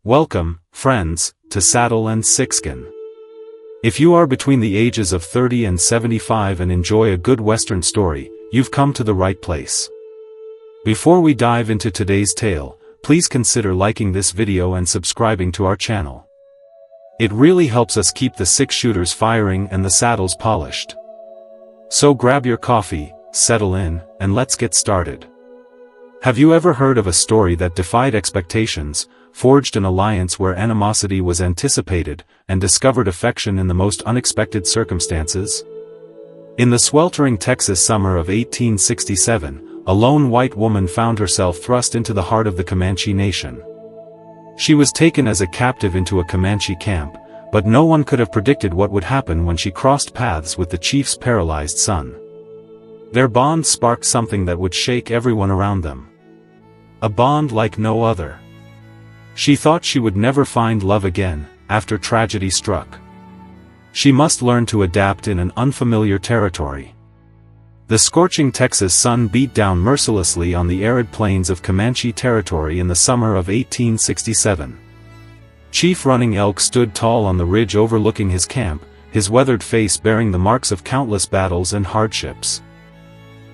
Welcome, friends, to Saddle and Sixskin. If you are between the ages of 30 and 75 and enjoy a good Western story, you've come to the right place. Before we dive into today's tale, please consider liking this video and subscribing to our channel. It really helps us keep the six-shooters firing and the saddles polished. So grab your coffee, settle in, and let's get started. Have you ever heard of a story that defied expectations, forged an alliance where animosity was anticipated, and discovered affection in the most unexpected circumstances? In the sweltering Texas summer of 1867, a lone white woman found herself thrust into the heart of the Comanche nation. She was taken as a captive into a Comanche camp, but no one could have predicted what would happen when she crossed paths with the chief's paralyzed son. Their bond sparked something that would shake everyone around them. A bond like no other. She thought she would never find love again, after tragedy struck. She must learn to adapt in an unfamiliar territory. The scorching Texas sun beat down mercilessly on the arid plains of Comanche territory in the summer of 1867. Chief Running Elk stood tall on the ridge overlooking his camp, his weathered face bearing the marks of countless battles and hardships.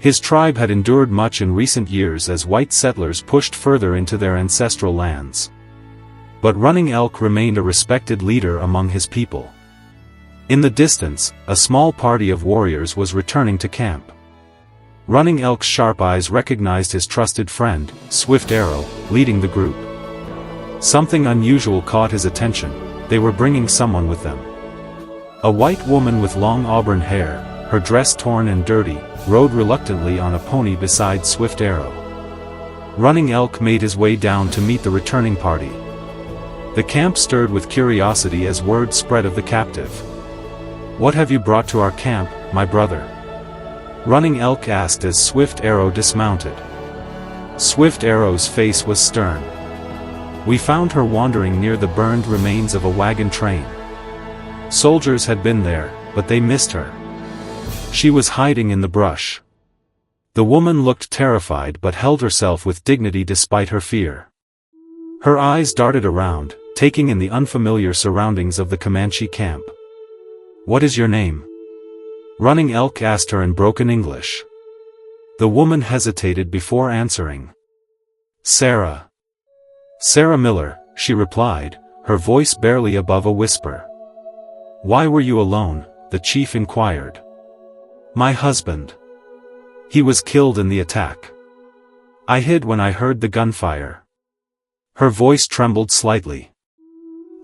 His tribe had endured much in recent years as white settlers pushed further into their ancestral lands. But Running Elk remained a respected leader among his people. In the distance, a small party of warriors was returning to camp. Running Elk's sharp eyes recognized his trusted friend, Swift Arrow, leading the group. Something unusual caught his attention. They were bringing someone with them. A white woman with long auburn hair, her dress torn and dirty, rode reluctantly on a pony beside Swift Arrow. Running Elk made his way down to meet the returning party. The camp stirred with curiosity as word spread of the captive. "What have you brought to our camp, my brother?" Running Elk asked as Swift Arrow dismounted. Swift Arrow's face was stern. "We found her wandering near the burned remains of a wagon train. Soldiers had been there, but they missed her. She was hiding in the brush." The woman looked terrified but held herself with dignity despite her fear. Her eyes darted around, taking in the unfamiliar surroundings of the Comanche camp. "What is your name?" Running Elk asked her in broken English. The woman hesitated before answering. "Sarah. Sarah Miller," she replied, her voice barely above a whisper. "Why were you alone?" the chief inquired. "My husband. He was killed in the attack. I hid when I heard the gunfire." Her voice trembled slightly.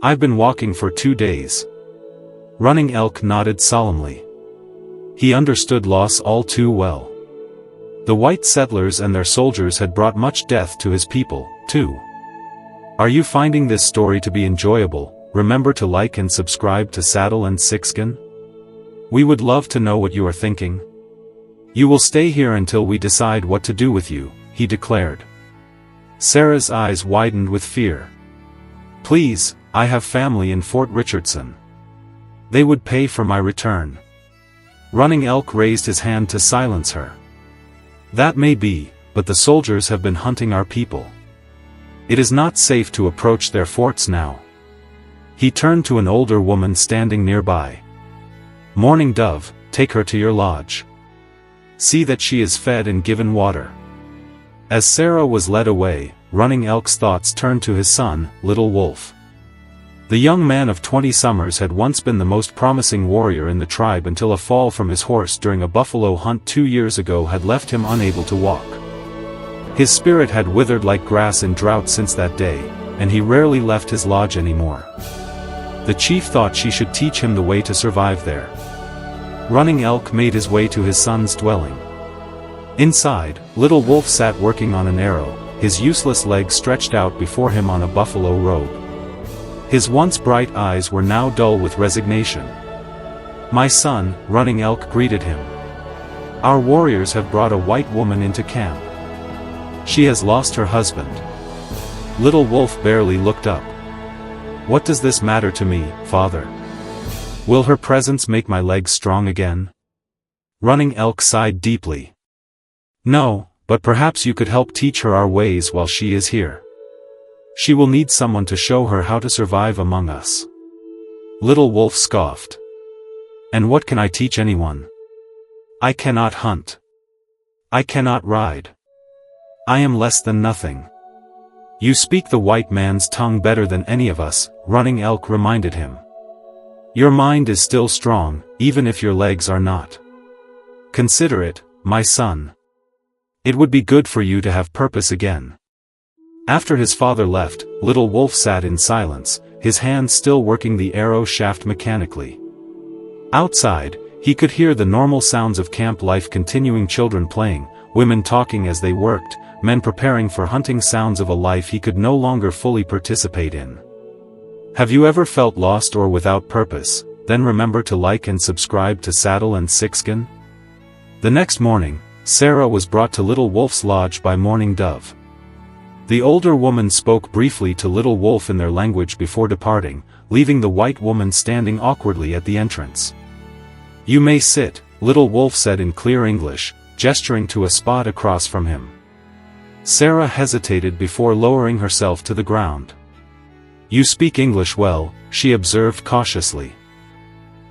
"I've been walking for 2 days." Running Elk nodded solemnly. He understood loss all too well. The white settlers and their soldiers had brought much death to his people, too. Are you finding this story to be enjoyable? Remember to like and subscribe to Saddle and Sixskin. We would love to know what you are thinking. "You will stay here until we decide what to do with you," he declared. Sarah's eyes widened with fear. "Please, I have family in Fort Richardson. They would pay for my return." Running Elk raised his hand to silence her. "That may be, but the soldiers have been hunting our people. It is not safe to approach their forts now." He turned to an older woman standing nearby. "Mourning Dove, take her to your lodge. See that she is fed and given water." As Sarah was led away, Running Elk's thoughts turned to his son, Little Wolf. The young man of 20 summers had once been the most promising warrior in the tribe until a fall from his horse during a buffalo hunt 2 years ago had left him unable to walk. His spirit had withered like grass in drought since that day, and he rarely left his lodge anymore. The chief thought she should teach him the way to survive there. Running Elk made his way to his son's dwelling. Inside, Little Wolf sat working on an arrow, his useless legs stretched out before him on a buffalo robe. His once bright eyes were now dull with resignation. "My son," Running Elk greeted him. "Our warriors have brought a white woman into camp. She has lost her husband." Little Wolf barely looked up. "What does this matter to me, father? Will her presence make my legs strong again?" Running Elk sighed deeply. "No, but perhaps you could help teach her our ways while she is here." She will need someone to show her how to survive among us. Little Wolf scoffed. And what can I teach anyone? I cannot hunt. I cannot ride. I am less than nothing. You speak the white man's tongue better than any of us, Running Elk reminded him. Your mind is still strong, even if your legs are not. Consider it, my son. It would be good for you to have purpose again. After his father left, Little Wolf sat in silence, his hands still working the arrow shaft mechanically. Outside, he could hear the normal sounds of camp life continuing: children playing, women talking as they worked, men preparing for hunting, sounds of a life he could no longer fully participate in. Have you ever felt lost or without purpose? Then remember to like and subscribe to Saddle and Sixskin. The next morning, Sarah was brought to Little Wolf's lodge by Mourning Dove. The older woman spoke briefly to Little Wolf in their language before departing, leaving the white woman standing awkwardly at the entrance. You may sit, Little Wolf said in clear English, gesturing to a spot across from him. Sarah hesitated before lowering herself to the ground. You speak English well, she observed cautiously.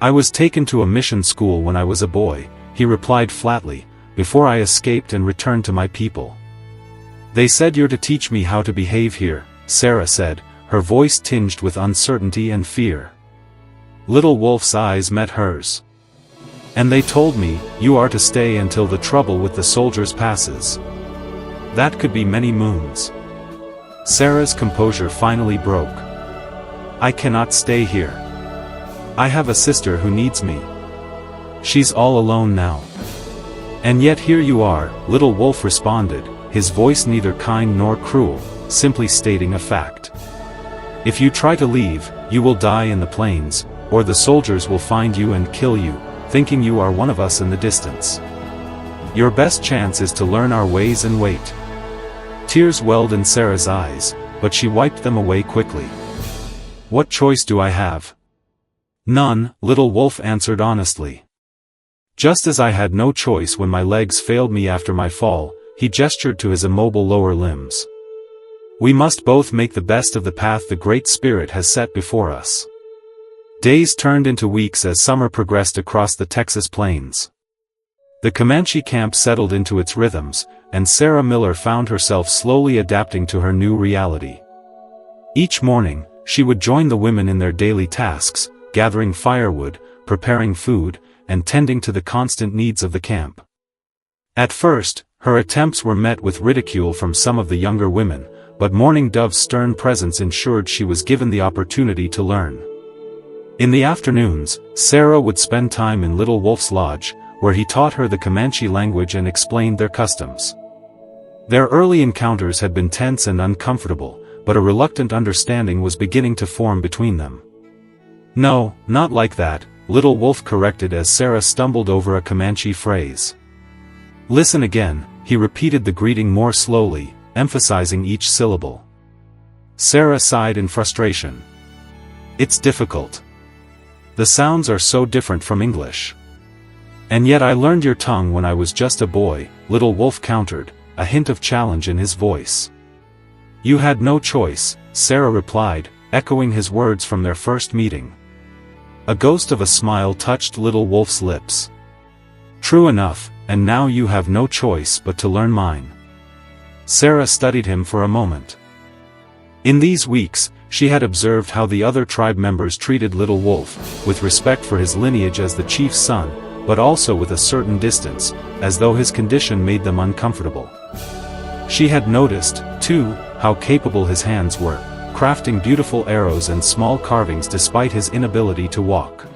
I was taken to a mission school when I was a boy, he replied flatly, before I escaped and returned to my people. They said you're to teach me how to behave here, Sarah said, her voice tinged with uncertainty and fear. Little Wolf's eyes met hers. And they told me, you are to stay until the trouble with the soldiers passes. That could be many moons. Sarah's composure finally broke. I cannot stay here. I have a sister who needs me. She's all alone now. And yet here you are, Little Wolf responded, his voice neither kind nor cruel, simply stating a fact. If you try to leave, you will die in the plains, or the soldiers will find you and kill you, thinking you are one of us in the distance. Your best chance is to learn our ways and wait. Tears welled in Sarah's eyes, but she wiped them away quickly. What choice do I have? None, Little Wolf answered honestly. Just as I had no choice when my legs failed me after my fall, he gestured to his immobile lower limbs. We must both make the best of the path the Great Spirit has set before us. Days turned into weeks as summer progressed across the Texas plains. The Comanche camp settled into its rhythms, and Sarah Miller found herself slowly adapting to her new reality. Each morning, she would join the women in their daily tasks, gathering firewood, preparing food, and tending to the constant needs of the camp. At first, her attempts were met with ridicule from some of the younger women, but Mourning Dove's stern presence ensured she was given the opportunity to learn. In the afternoons, Sarah would spend time in Little Wolf's lodge, where he taught her the Comanche language and explained their customs. Their early encounters had been tense and uncomfortable, but a reluctant understanding was beginning to form between them. No, not like that, Little Wolf corrected as Sarah stumbled over a Comanche phrase. Listen again, he repeated the greeting more slowly, emphasizing each syllable. Sarah sighed in frustration. It's difficult. The sounds are so different from English. And yet I learned your tongue when I was just a boy, Little Wolf countered, a hint of challenge in his voice. You had no choice, Sarah replied, echoing his words from their first meeting. A ghost of a smile touched Little Wolf's lips. True enough, and now you have no choice but to learn mine. Sarah studied him for a moment. In these weeks, she had observed how the other tribe members treated Little Wolf, with respect for his lineage as the chief's son, but also with a certain distance, as though his condition made them uncomfortable. She had noticed, too, how capable his hands were, crafting beautiful arrows and small carvings despite his inability to walk.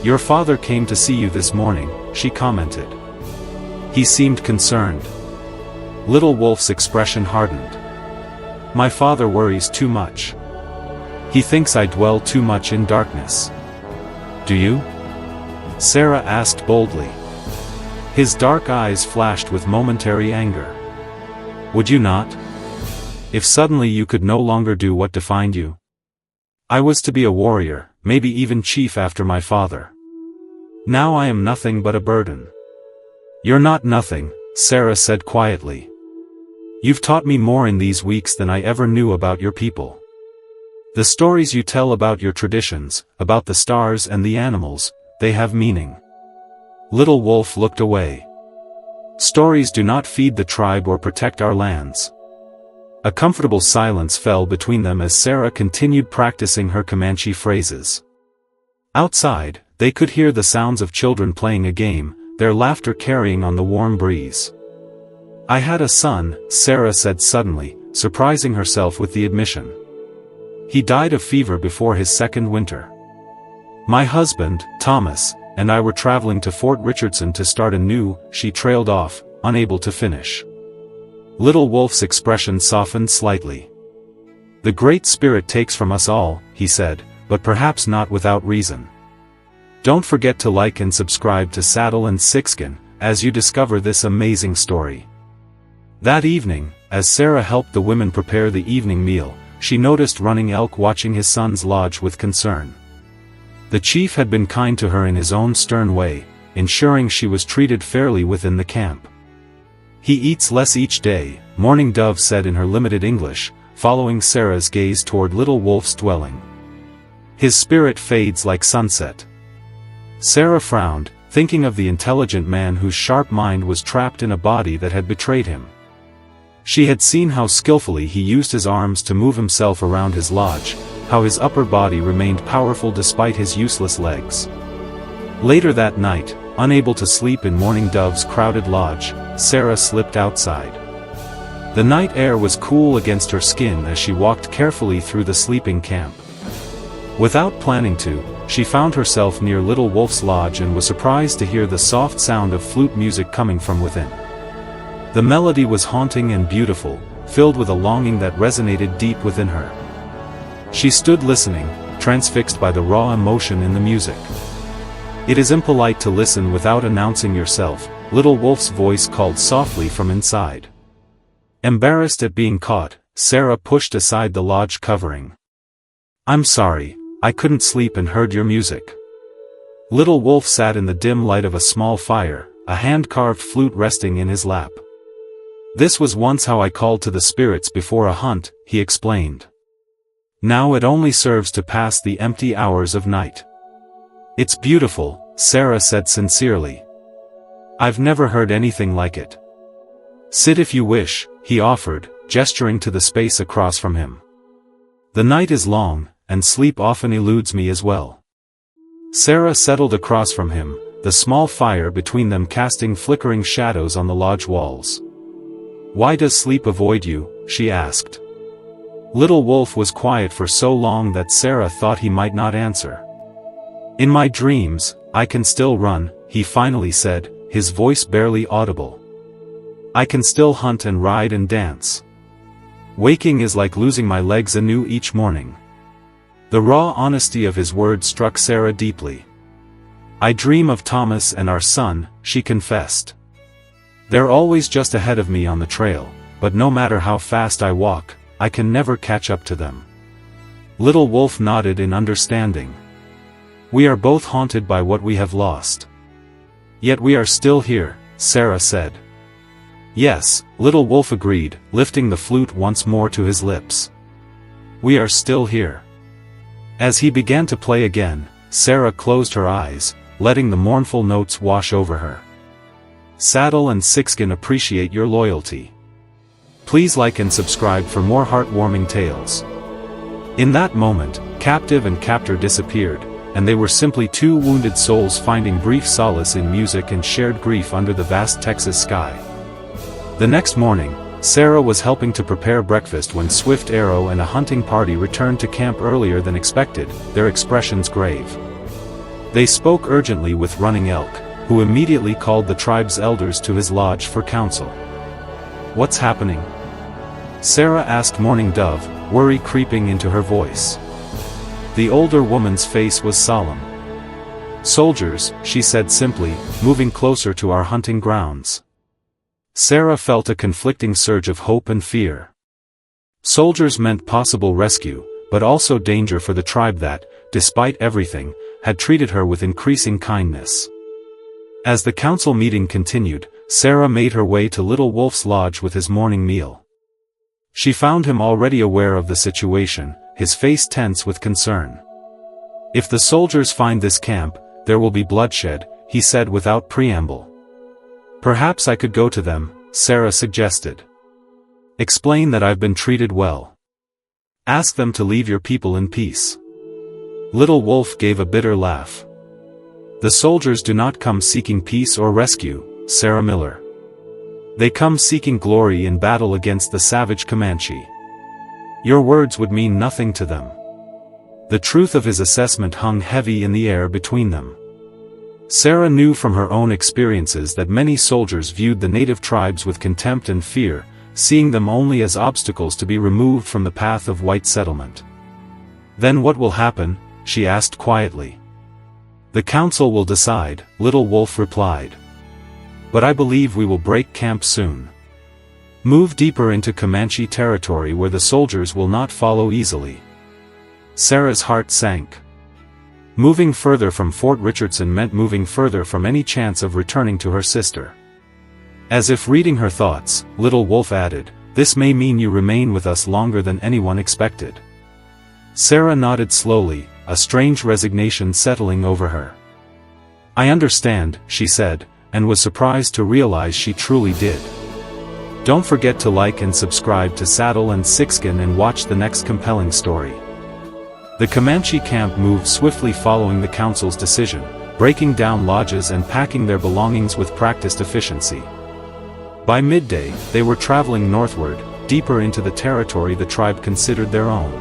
Your father came to see you this morning, she commented. He seemed concerned. Little Wolf's expression hardened. My father worries too much. He thinks I dwell too much in darkness. Do you? Sarah asked boldly. His dark eyes flashed with momentary anger. Would you not? If suddenly you could no longer do what defined you? I was to be a warrior, maybe even chief after my father. Now I am nothing but a burden. You're not nothing, Sarah said quietly. You've taught me more in these weeks than I ever knew about your people. The stories you tell about your traditions, about the stars and the animals, they have meaning." Little Wolf looked away. "Stories do not feed the tribe or protect our lands." A comfortable silence fell between them as Sarah continued practicing her Comanche phrases. Outside, they could hear the sounds of children playing a game, their laughter carrying on the warm breeze. "I had a son," Sarah said suddenly, surprising herself with the admission. "He died of fever before his second winter. My husband, Thomas, and I were traveling to Fort Richardson to start anew." She trailed off, unable to finish. Little Wolf's expression softened slightly. "The Great Spirit takes from us all," he said, "but perhaps not without reason. Don't forget to like and subscribe to Saddle and Sixskin, as you discover this amazing story." That evening, as Sarah helped the women prepare the evening meal, she noticed Running Elk watching his son's lodge with concern. The chief had been kind to her in his own stern way, ensuring she was treated fairly within the camp. "He eats less each day," Mourning Dove said in her limited English, following Sarah's gaze toward Little Wolf's dwelling. "His spirit fades like sunset." Sarah frowned, thinking of the intelligent man whose sharp mind was trapped in a body that had betrayed him. She had seen how skillfully he used his arms to move himself around his lodge, how his upper body remained powerful despite his useless legs. Later that night, unable to sleep in Mourning Dove's crowded lodge, Sarah slipped outside. The night air was cool against her skin as she walked carefully through the sleeping camp. Without planning to, she found herself near Little Wolf's lodge and was surprised to hear the soft sound of flute music coming from within. The melody was haunting and beautiful, filled with a longing that resonated deep within her. She stood listening, transfixed by the raw emotion in the music. "It is impolite to listen without announcing yourself," Little Wolf's voice called softly from inside. Embarrassed at being caught, Sarah pushed aside the lodge covering. "I'm sorry, I couldn't sleep and heard your music." Little Wolf sat in the dim light of a small fire, a hand-carved flute resting in his lap. "This was once how I called to the spirits before a hunt," he explained. "Now it only serves to pass the empty hours of night." "It's beautiful," Sarah said sincerely. "I've never heard anything like it." "Sit if you wish," he offered, gesturing to the space across from him. "The night is long, and sleep often eludes me as well." Sarah settled across from him, the small fire between them casting flickering shadows on the lodge walls. "Why does sleep avoid you?" she asked. Little Wolf was quiet for so long that Sarah thought he might not answer. "In my dreams, I can still run," he finally said, his voice barely audible. "I can still hunt and ride and dance. Waking is like losing my legs anew each morning." The raw honesty of his words struck Sarah deeply. "I dream of Thomas and our son," she confessed. "They're always just ahead of me on the trail, but no matter how fast I walk, I can never catch up to them." Little Wolf nodded in understanding. "We are both haunted by what we have lost. Yet we are still here," Sarah said. "Yes," Little Wolf agreed, lifting the flute once more to his lips. "We are still here." As he began to play again, Sarah closed her eyes, letting the mournful notes wash over her. Saddle and Sixskin appreciate your loyalty. Please like and subscribe for more heartwarming tales. In that moment, captive and captor disappeared, and they were simply two wounded souls finding brief solace in music and shared grief under the vast Texas sky. The next morning, Sarah was helping to prepare breakfast when Swift Arrow and a hunting party returned to camp earlier than expected, their expressions grave. They spoke urgently with Running Elk, who immediately called the tribe's elders to his lodge for counsel. "What's happening?" Sarah asked Mourning Dove, worry creeping into her voice. The older woman's face was solemn. "Soldiers," she said simply, "moving closer to our hunting grounds." Sarah felt a conflicting surge of hope and fear. Soldiers meant possible rescue, but also danger for the tribe that, despite everything, had treated her with increasing kindness. As the council meeting continued, Sarah made her way to Little Wolf's lodge with his morning meal. She found him already aware of the situation, his face tense with concern. "If the soldiers find this camp, there will be bloodshed," he said without preamble. "Perhaps I could go to them," Sarah suggested. "Explain that I've been treated well. Ask them to leave your people in peace." Little Wolf gave a bitter laugh. "The soldiers do not come seeking peace or rescue, Sarah Miller. They come seeking glory in battle against the savage Comanche. Your words would mean nothing to them." The truth of his assessment hung heavy in the air between them. Sarah knew from her own experiences that many soldiers viewed the native tribes with contempt and fear, seeing them only as obstacles to be removed from the path of white settlement. "Then what will happen?" she asked quietly. "The council will decide," Little Wolf replied. "But I believe we will break camp soon. Move deeper into Comanche territory where the soldiers will not follow easily." Sarah's heart sank. Moving further from Fort Richardson meant moving further from any chance of returning to her sister. As if reading her thoughts, Little Wolf added, "This may mean you remain with us longer than anyone expected." Sarah nodded slowly, a strange resignation settling over her. "I understand," she said, and was surprised to realize she truly did. Don't forget to like and subscribe to Saddle and Sixskin and watch the next compelling story. The Comanche camp moved swiftly following the council's decision, breaking down lodges and packing their belongings with practiced efficiency. By midday, they were traveling northward, deeper into the territory the tribe considered their own.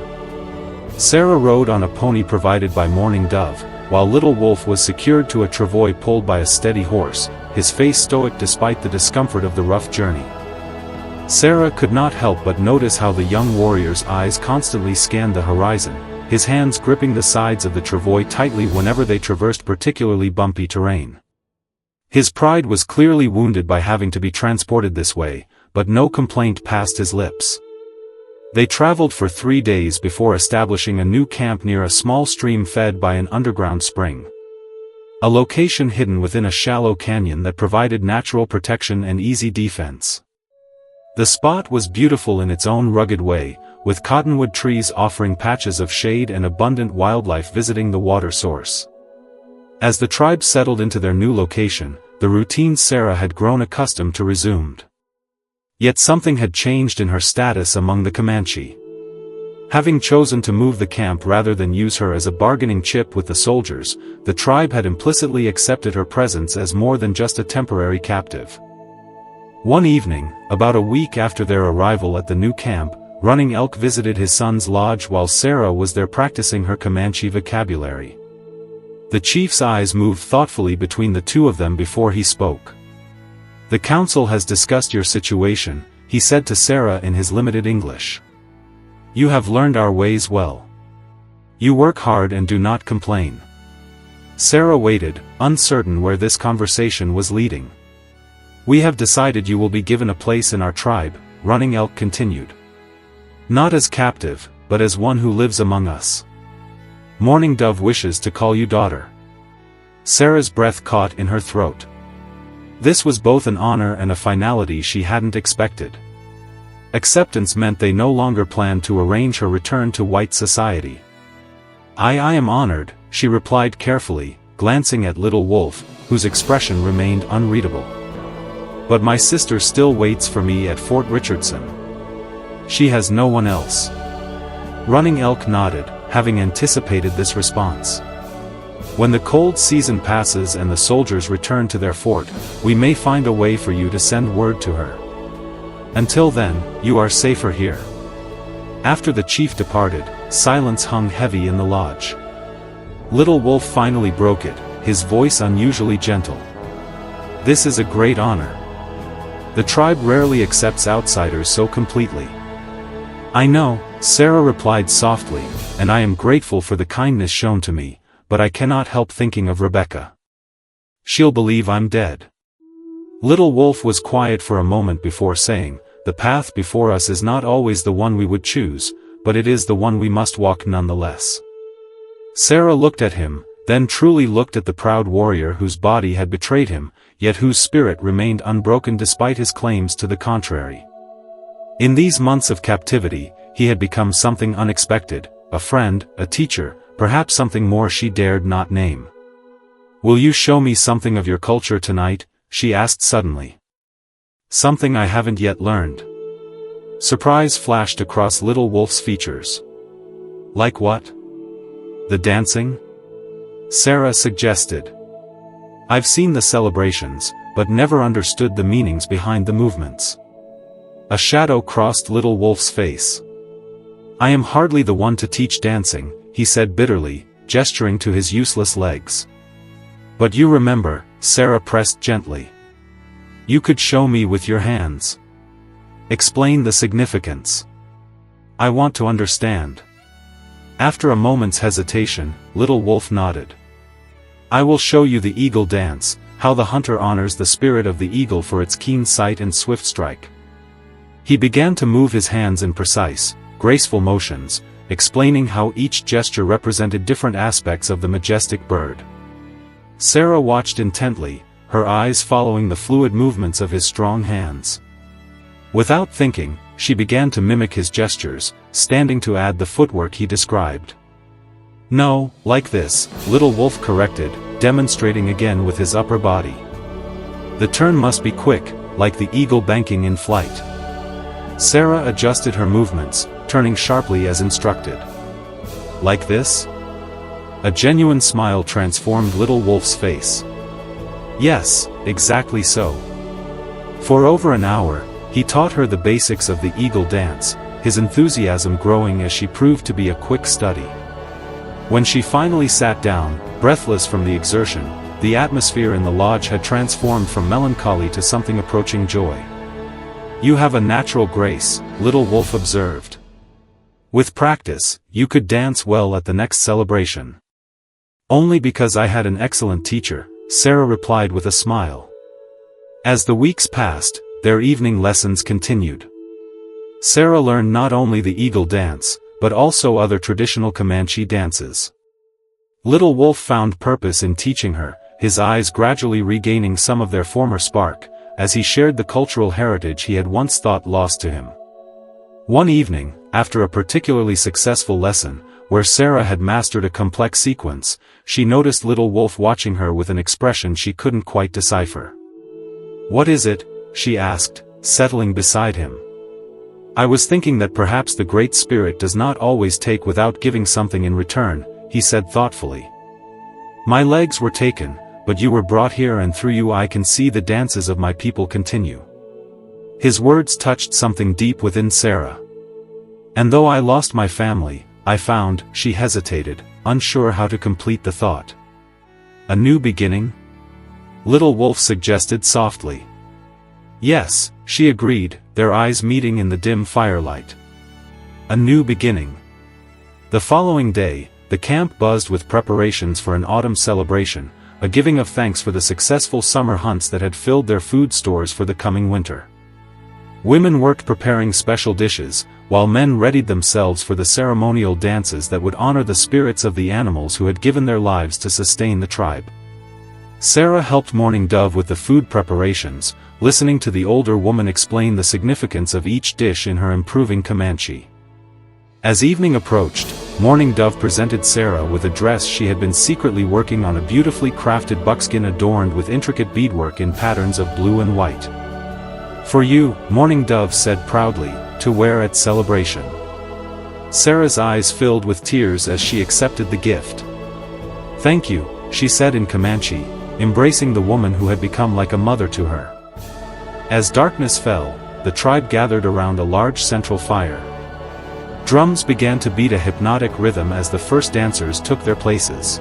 Sarah rode on a pony provided by Mourning Dove, while Little Wolf was secured to a travois pulled by a steady horse, his face stoic despite the discomfort of the rough journey. Sarah could not help but notice how the young warrior's eyes constantly scanned the horizon, his hands gripping the sides of the travois tightly whenever they traversed particularly bumpy terrain. His pride was clearly wounded by having to be transported this way, but no complaint passed his lips. They traveled for 3 days before establishing a new camp near a small stream fed by an underground spring. A location hidden within a shallow canyon that provided natural protection and easy defense. The spot was beautiful in its own rugged way, with cottonwood trees offering patches of shade and abundant wildlife visiting the water source. As the tribe settled into their new location, the routine Sarah had grown accustomed to resumed. Yet something had changed in her status among the Comanche. Having chosen to move the camp rather than use her as a bargaining chip with the soldiers, the tribe had implicitly accepted her presence as more than just a temporary captive. One evening, about a week after their arrival at the new camp, Running Elk visited his son's lodge while Sarah was there practicing her Comanche vocabulary. The chief's eyes moved thoughtfully between the two of them before he spoke. "The council has discussed your situation," he said to Sarah in his limited English. "You have learned our ways well. You work hard and do not complain." Sarah waited, uncertain where this conversation was leading. "We have decided you will be given a place in our tribe," Running Elk continued. "Not as captive, but as one who lives among us. Mourning Dove wishes to call you daughter." Sarah's breath caught in her throat. This was both an honor and a finality she hadn't expected. Acceptance meant they no longer planned to arrange her return to white society. I am honored," she replied carefully, glancing at Little Wolf, whose expression remained unreadable. "But my sister still waits for me at Fort Richardson. She has no one else." Running Elk nodded, having anticipated this response. "When the cold season passes and the soldiers return to their fort, we may find a way for you to send word to her. Until then, you are safer here." After the chief departed, silence hung heavy in the lodge. Little Wolf finally broke it, his voice unusually gentle. "This is a great honor. The tribe rarely accepts outsiders so completely." "I know," Sarah replied softly, "and I am grateful for the kindness shown to me, but I cannot help thinking of Rebecca. She'll believe I'm dead." Little Wolf was quiet for a moment before saying, "The path before us is not always the one we would choose, but it is the one we must walk nonetheless." Sarah looked at him, then truly looked at the proud warrior whose body had betrayed him, yet whose spirit remained unbroken despite his claims to the contrary. In these months of captivity, he had become something unexpected, a friend, a teacher, perhaps something more she dared not name. "Will you show me something of your culture tonight?" she asked suddenly. "Something I haven't yet learned." Surprise flashed across Little Wolf's features. "Like what?" "The dancing?" Sarah suggested. "I've seen the celebrations, but never understood the meanings behind the movements." A shadow crossed Little Wolf's face. "I am hardly the one to teach dancing," he said bitterly, gesturing to his useless legs. "But you remember," Sarah pressed gently. "You could show me with your hands. Explain the significance. I want to understand." After a moment's hesitation, Little Wolf nodded. "I will show you the eagle dance, how the hunter honors the spirit of the eagle for its keen sight and swift strike." He began to move his hands in precise, graceful motions, explaining how each gesture represented different aspects of the majestic bird. Sarah watched intently, her eyes following the fluid movements of his strong hands. Without thinking, she began to mimic his gestures, standing to add the footwork he described. "No, like this," Little Wolf corrected, demonstrating again with his upper body. "The turn must be quick, like the eagle banking in flight." Sarah adjusted her movements, turning sharply as instructed. "Like this?" A genuine smile transformed Little Wolf's face. "Yes, exactly so." For over an hour, he taught her the basics of the eagle dance, his enthusiasm growing as she proved to be a quick study. When she finally sat down, breathless from the exertion, the atmosphere in the lodge had transformed from melancholy to something approaching joy. "You have a natural grace," Little Wolf observed. "With practice, you could dance well at the next celebration." "Only because I had an excellent teacher," Sarah replied with a smile. As the weeks passed, their evening lessons continued. Sarah learned not only the eagle dance, but also other traditional Comanche dances. Little Wolf found purpose in teaching her, his eyes gradually regaining some of their former spark, as he shared the cultural heritage he had once thought lost to him. One evening, after a particularly successful lesson, where Sarah had mastered a complex sequence, she noticed Little Wolf watching her with an expression she couldn't quite decipher. "What is it?" she asked, settling beside him. "I was thinking that perhaps the Great Spirit does not always take without giving something in return," he said thoughtfully. "My legs were taken, but you were brought here, and through you I can see the dances of my people continue." His words touched something deep within Sarah. "And though I lost my family, I found," she hesitated, unsure how to complete the thought. "A new beginning?" Little Wolf suggested softly. "Yes," she agreed, their eyes meeting in the dim firelight. "A new beginning." The following day, the camp buzzed with preparations for an autumn celebration, a giving of thanks for the successful summer hunts that had filled their food stores for the coming winter. Women worked preparing special dishes, while men readied themselves for the ceremonial dances that would honor the spirits of the animals who had given their lives to sustain the tribe. Sarah helped Mourning Dove with the food preparations, listening to the older woman explain the significance of each dish in her improving Comanche. As evening approached, Mourning Dove presented Sarah with a dress she had been secretly working on, a beautifully crafted buckskin adorned with intricate beadwork in patterns of blue and white. "For you," Mourning Dove said proudly, "to wear at celebration." Sarah's eyes filled with tears as she accepted the gift. "Thank you," she said in Comanche, embracing the woman who had become like a mother to her. As darkness fell, the tribe gathered around a large central fire. Drums began to beat a hypnotic rhythm as the first dancers took their places.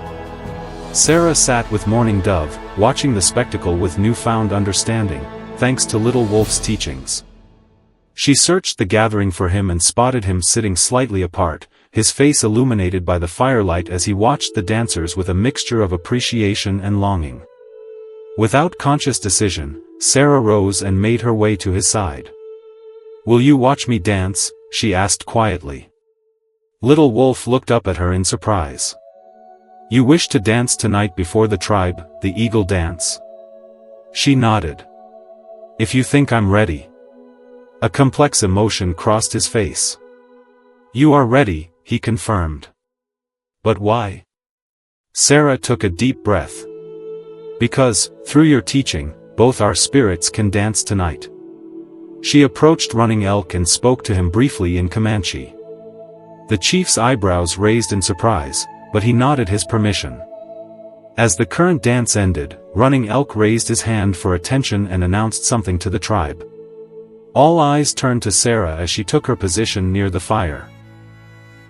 Sarah sat with Mourning Dove, watching the spectacle with newfound understanding, thanks to Little Wolf's teachings. She searched the gathering for him and spotted him sitting slightly apart, his face illuminated by the firelight as he watched the dancers with a mixture of appreciation and longing. Without conscious decision, Sarah rose and made her way to his side. "Will you watch me dance?" she asked quietly. Little Wolf looked up at her in surprise. "You wish to dance tonight before the tribe, the eagle dance?" She nodded. "If you think I'm ready." A complex emotion crossed his face. "You are ready," he confirmed. "But why?" Sarah took a deep breath. "Because, through your teaching, both our spirits can dance tonight." She approached Running Elk and spoke to him briefly in Comanche. The chief's eyebrows raised in surprise, but he nodded his permission. As the current dance ended, Running Elk raised his hand for attention and announced something to the tribe. All eyes turned to Sarah as she took her position near the fire.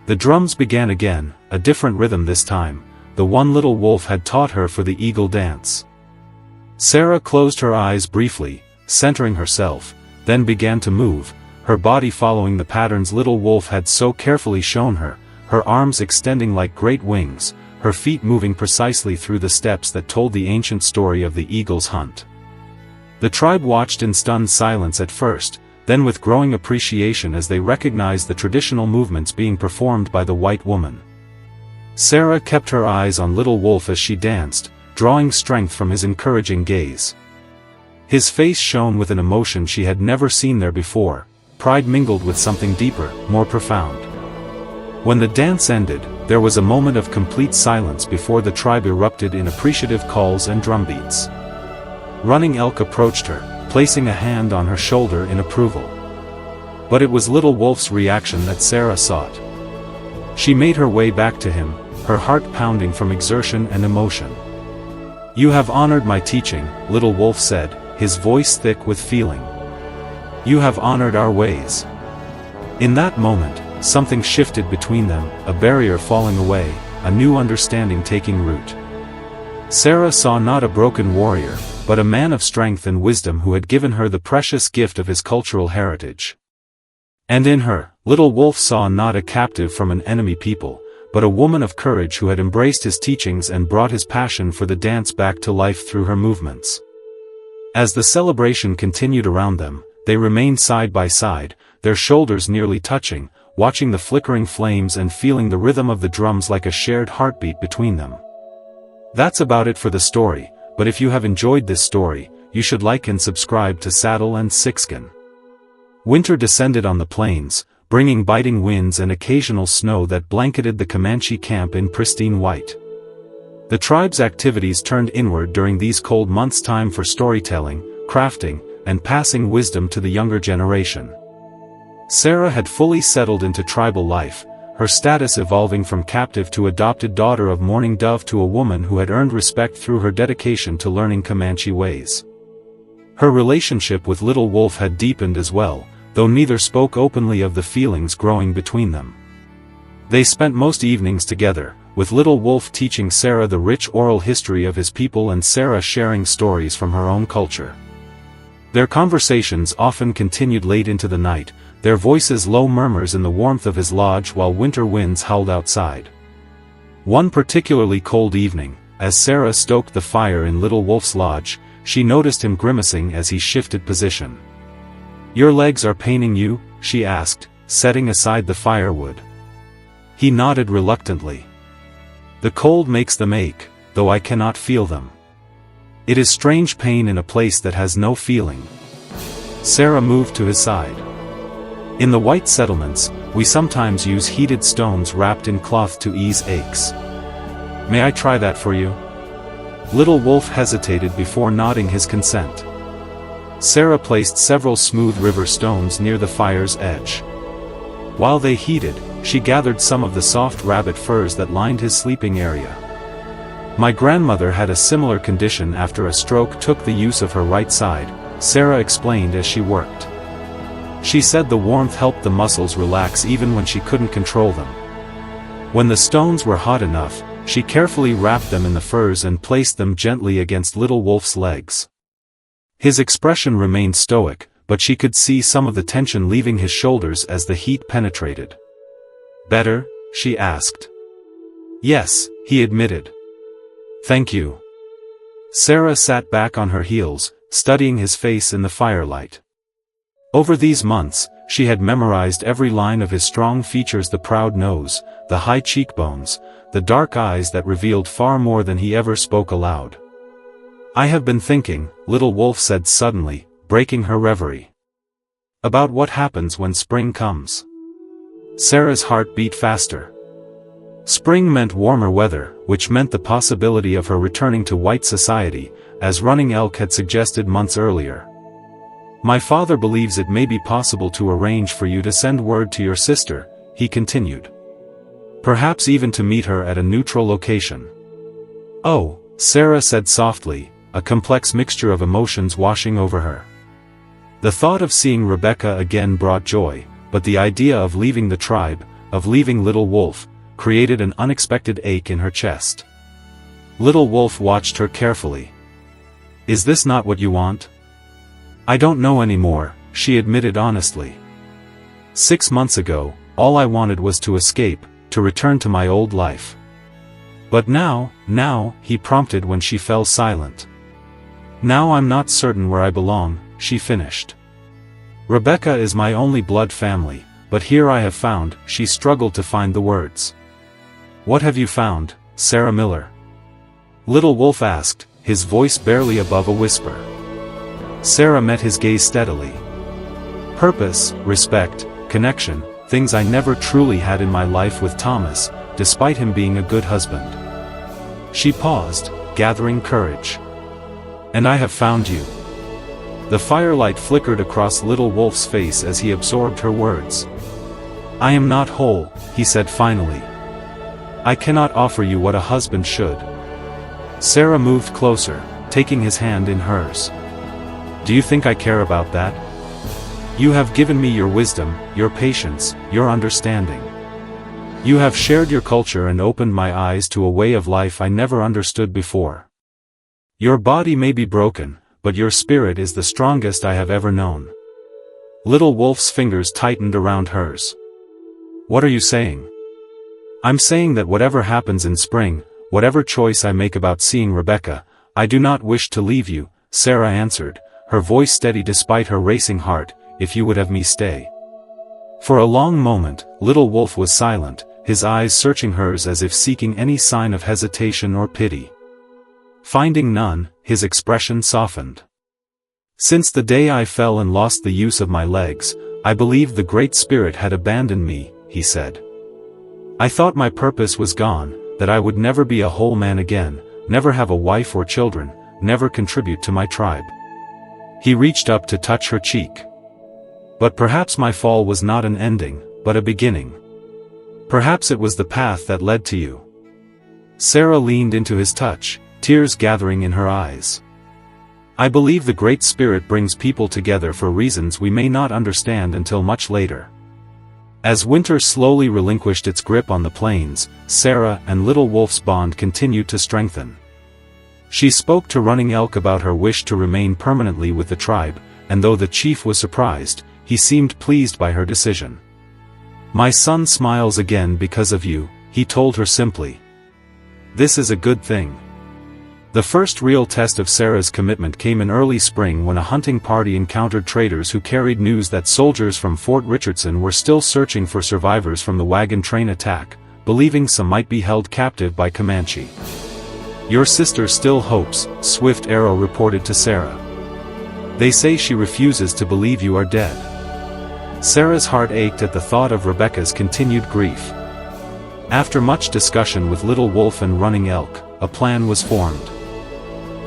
The drums began again, a different rhythm this time, the one little wolf had taught her for the eagle dance. Sarah closed her eyes briefly, centering herself, then began to move, her body following the patterns little wolf had so carefully shown her, her arms extending like great wings, her feet moving precisely through the steps that told the ancient story of the eagle's hunt. The tribe watched in stunned silence at first, then with growing appreciation as they recognized the traditional movements being performed by the white woman. Sarah kept her eyes on little wolf as she danced, drawing strength from his encouraging gaze. His face shone with an emotion she had never seen there before, pride mingled with something deeper, more profound. When the dance ended, there was a moment of complete silence before the tribe erupted in appreciative calls and drumbeats. Running Elk approached her, placing a hand on her shoulder in approval. But it was little wolf's reaction that Sarah sought. She made her way back to him, her heart pounding from exertion and emotion. "You have honored my teaching," little wolf said, his voice thick with feeling. "You have honored our ways." In that moment, something shifted between them, a barrier falling away, a new understanding taking root. Sarah saw not a broken warrior, but a man of strength and wisdom who had given her the precious gift of his cultural heritage. And in her, little wolf saw not a captive from an enemy people, but a woman of courage who had embraced his teachings and brought his passion for the dance back to life through her movements. As the celebration continued around them, they remained side by side, their shoulders nearly touching, watching the flickering flames and feeling the rhythm of the drums like a shared heartbeat between them. That's about it for the story, but if you have enjoyed this story, you should like and subscribe to Saddle and Sixskin. Winter descended on the plains, bringing biting winds and occasional snow that blanketed the Comanche camp in pristine white. The tribe's activities turned inward during these cold months, time for storytelling, crafting, and passing wisdom to the younger generation. Sarah had fully settled into tribal life, her status evolving from captive to adopted daughter of Mourning Dove to a woman who had earned respect through her dedication to learning Comanche ways. Her relationship with Little Wolf had deepened as well, though neither spoke openly of the feelings growing between them. They spent most evenings together, with Little Wolf teaching Sarah the rich oral history of his people and Sarah sharing stories from her own culture. Their conversations often continued late into the night, their voices low murmurs in the warmth of his lodge while winter winds howled outside. One particularly cold evening, as Sarah stoked the fire in Little Wolf's lodge, she noticed him grimacing as he shifted position. "Your legs are paining you?" she asked, setting aside the firewood. He nodded reluctantly. "The cold makes them ache, though I cannot feel them. It is strange pain in a place that has no feeling." Sarah moved to his side. "In the white settlements, we sometimes use heated stones wrapped in cloth to ease aches. May I try that for you?" Little Wolf hesitated before nodding his consent. Sarah placed several smooth river stones near the fire's edge. While they heated, she gathered some of the soft rabbit furs that lined his sleeping area. "My grandmother had a similar condition after a stroke took the use of her right side," Sarah explained as she worked. She said the warmth helped the muscles relax even when she couldn't control them. When the stones were hot enough, she carefully wrapped them in the furs and placed them gently against Little Wolf's legs. His expression remained stoic, but she could see some of the tension leaving his shoulders as the heat penetrated. "Better?" she asked. "Yes," he admitted. "Thank you." Sarah sat back on her heels, studying his face in the firelight. Over these months, she had memorized every line of his strong features: the proud nose, the high cheekbones, the dark eyes that revealed far more than he ever spoke aloud. "I have been thinking," Little Wolf said suddenly, breaking her reverie. About what happens when spring comes. Sarah's heart beat faster. Spring meant warmer weather, which meant the possibility of her returning to white society, as Running Elk had suggested months earlier. My father believes it may be possible to arrange for you to send word to your sister, he continued. Perhaps even to meet her at a neutral location. Oh, Sarah said softly, a complex mixture of emotions washing over her. The thought of seeing Rebecca again brought joy, but the idea of leaving the tribe, of leaving Little Wolf, created an unexpected ache in her chest. Little Wolf watched her carefully. Is this not what you want? I don't know anymore, she admitted honestly. 6 months ago, all I wanted was to escape, to return to my old life. But now, he prompted when she fell silent. Now I'm not certain where I belong, she finished. Rebecca is my only blood family, but here I have found, she struggled to find the words. What have you found, Sarah Miller? Little Wolf asked, his voice barely above a whisper. Sarah met his gaze steadily. Purpose, respect, connection, things I never truly had in my life with Thomas, despite him being a good husband. She paused, gathering courage. And I have found you. The firelight flickered across Little Wolf's face as he absorbed her words. I am not whole, he said finally. I cannot offer you what a husband should. Sarah moved closer, taking his hand in hers. Do you think I care about that? You have given me your wisdom, your patience, your understanding. You have shared your culture and opened my eyes to a way of life I never understood before. Your body may be broken, but your spirit is the strongest I have ever known. Little Wolf's fingers tightened around hers. What are you saying? I'm saying that whatever happens in spring, whatever choice I make about seeing Rebecca, I do not wish to leave you, Sarah answered, her voice steady despite her racing heart, if you would have me stay. For a long moment, Little Wolf was silent, his eyes searching hers as if seeking any sign of hesitation or pity. Finding none, his expression softened. Since the day I fell and lost the use of my legs, I believed the Great Spirit had abandoned me, he said. I thought my purpose was gone, that I would never be a whole man again, never have a wife or children, never contribute to my tribe. He reached up to touch her cheek. But perhaps my fall was not an ending, but a beginning. Perhaps it was the path that led to you. Sarah leaned into his touch, tears gathering in her eyes. I believe the Great Spirit brings people together for reasons we may not understand until much later. As winter slowly relinquished its grip on the plains, Sarah and Little Wolf's bond continued to strengthen. She spoke to Running Elk about her wish to remain permanently with the tribe, and though the chief was surprised, he seemed pleased by her decision. My son smiles again because of you, he told her simply. This is a good thing. The first real test of Sarah's commitment came in early spring when a hunting party encountered traders who carried news that soldiers from Fort Richardson were still searching for survivors from the wagon train attack, believing some might be held captive by Comanche. Your sister still hopes, Swift Arrow reported to Sarah. They say she refuses to believe you are dead. Sarah's heart ached at the thought of Rebecca's continued grief. After much discussion with Little Wolf and Running Elk, a plan was formed.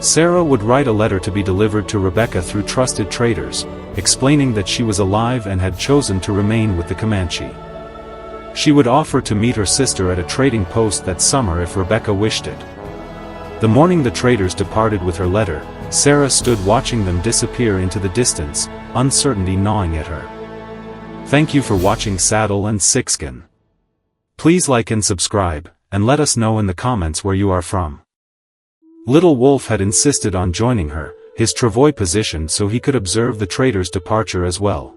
Sarah would write a letter to be delivered to Rebecca through trusted traders, explaining that she was alive and had chosen to remain with the Comanche. She would offer to meet her sister at a trading post that summer if Rebecca wished it. The morning the traders departed with her letter, Sarah stood watching them disappear into the distance, uncertainty gnawing at her. Thank you for watching Saddle and Sixskin. Please like and subscribe, and let us know in the comments where you are from. Little Wolf had insisted on joining her, his travois positioned so he could observe the traders' departure as well.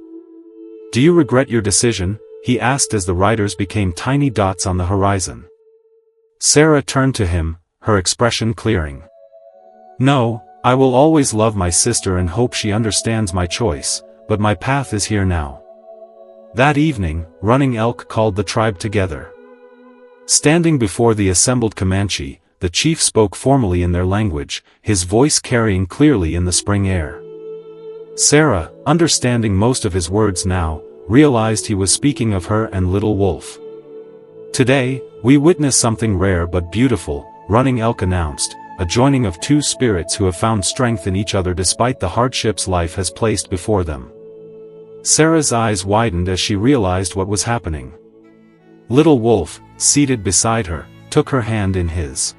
Do you regret your decision? He asked as the riders became tiny dots on the horizon. Sarah turned to him, her expression clearing. No, I will always love my sister and hope she understands my choice, but my path is here now. That evening, Running Elk called the tribe together. Standing before the assembled Comanche, the chief spoke formally in their language, his voice carrying clearly in the spring air. Sarah, understanding most of his words now, realized he was speaking of her and Little Wolf. "Today, we witness something rare but beautiful," Running Elk announced, "a joining of two spirits who have found strength in each other despite the hardships life has placed before them." Sarah's eyes widened as she realized what was happening. Little Wolf, seated beside her, took her hand in his.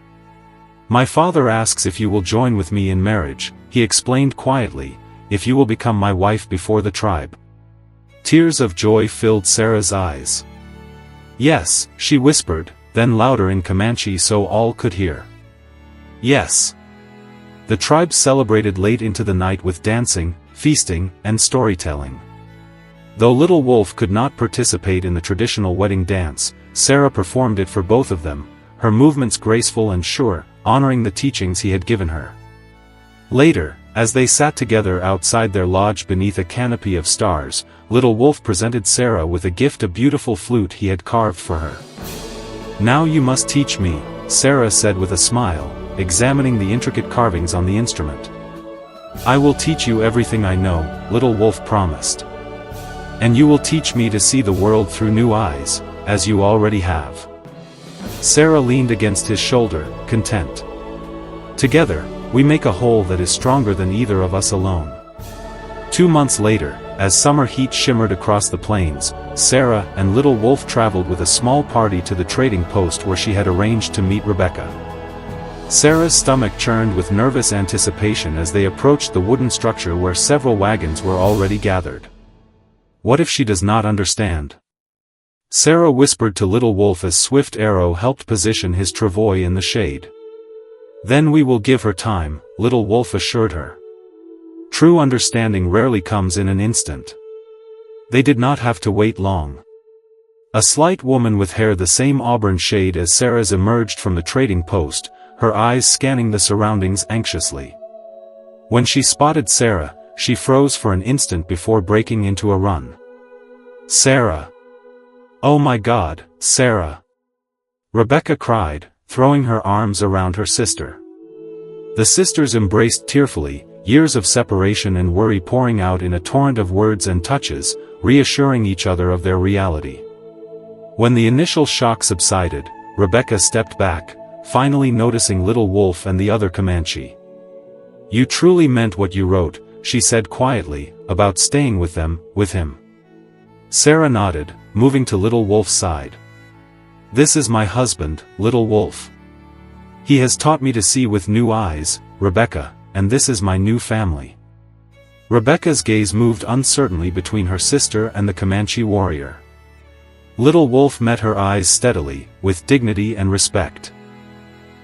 "My father asks if you will join with me in marriage," he explained quietly, "if you will become my wife before the tribe." Tears of joy filled Sarah's eyes. "Yes," she whispered, then louder in Comanche so all could hear. "Yes." The tribe celebrated late into the night with dancing, feasting, and storytelling. Though Little Wolf could not participate in the traditional wedding dance, Sarah performed it for both of them, her movements graceful and sure, honoring the teachings he had given her. Later, as they sat together outside their lodge beneath a canopy of stars, Little Wolf presented Sarah with a gift, a beautiful flute he had carved for her. "Now you must teach me," Sarah said with a smile, examining the intricate carvings on the instrument. "I will teach you everything I know," Little Wolf promised. "And you will teach me to see the world through new eyes, as you already have." Sarah leaned against his shoulder, content. "Together, we make a whole that is stronger than either of us alone." 2 months later, as summer heat shimmered across the plains, Sarah and Little Wolf traveled with a small party to the trading post where she had arranged to meet Rebecca. Sarah's stomach churned with nervous anticipation as they approached the wooden structure where several wagons were already gathered. What if she does not understand? Sarah whispered to Little Wolf as Swift Arrow helped position his travois in the shade. "Then we will give her time," Little Wolf assured her. True understanding rarely comes in an instant. They did not have to wait long. A slight woman with hair the same auburn shade as Sarah's emerged from the trading post, her eyes scanning the surroundings anxiously. When she spotted Sarah, she froze for an instant before breaking into a run. "Sarah! Oh my God, Sarah!" Rebecca cried, throwing her arms around her sister. The sisters embraced tearfully, years of separation and worry pouring out in a torrent of words and touches, reassuring each other of their reality. When the initial shock subsided, Rebecca stepped back, finally noticing Little Wolf and the other Comanche. "You truly meant what you wrote," she said quietly, "about staying with them, with him." Sarah nodded, moving to Little Wolf's side. "This is my husband, Little Wolf. He has taught me to see with new eyes, Rebecca, and this is my new family." Rebecca's gaze moved uncertainly between her sister and the Comanche warrior. Little Wolf met her eyes steadily, with dignity and respect.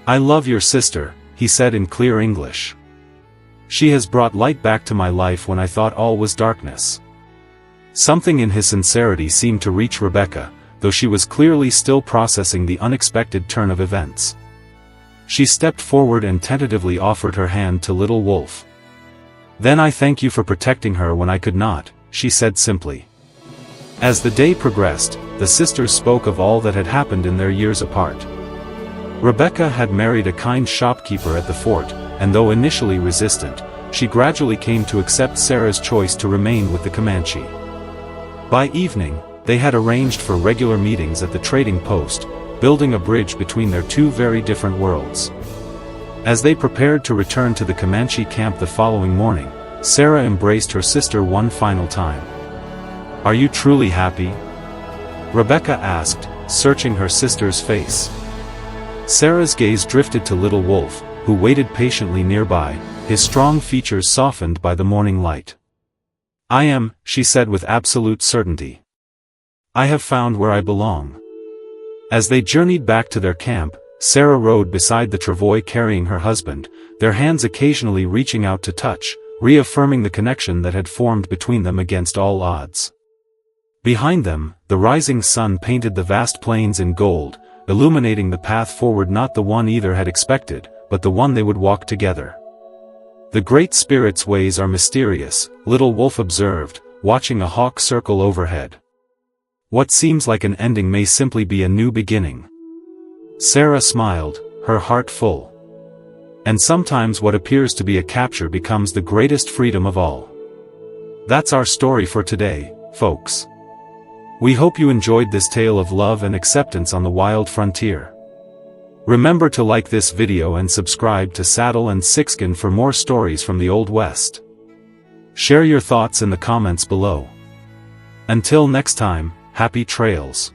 "I love your sister," he said in clear English. "She has brought light back to my life when I thought all was darkness." Something in his sincerity seemed to reach Rebecca, though she was clearly still processing the unexpected turn of events. She stepped forward and tentatively offered her hand to Little Wolf. "Then I thank you for protecting her when I could not," she said simply. As the day progressed, the sisters spoke of all that had happened in their years apart. Rebecca had married a kind shopkeeper at the fort, and though initially resistant, she gradually came to accept Sarah's choice to remain with the Comanche. By evening, they had arranged for regular meetings at the trading post, building a bridge between their two very different worlds. As they prepared to return to the Comanche camp the following morning, Sarah embraced her sister one final time. "Are you truly happy?" Rebecca asked, searching her sister's face. Sarah's gaze drifted to Little Wolf, who waited patiently nearby, his strong features softened by the morning light. "I am," she said with absolute certainty. "I have found where I belong." As they journeyed back to their camp, Sarah rode beside the travois carrying her husband, their hands occasionally reaching out to touch, reaffirming the connection that had formed between them against all odds. Behind them, the rising sun painted the vast plains in gold, illuminating the path forward, not the one either had expected, but the one they would walk together. "The Great Spirit's ways are mysterious," Little Wolf observed, watching a hawk circle overhead. "What seems like an ending may simply be a new beginning." Sarah smiled, her heart full. "And sometimes what appears to be a capture becomes the greatest freedom of all." That's our story for today, folks. We hope you enjoyed this tale of love and acceptance on the wild frontier. Remember to like this video and subscribe to Saddle and Sixskin for more stories from the Old West. Share your thoughts in the comments below. Until next time, happy trails.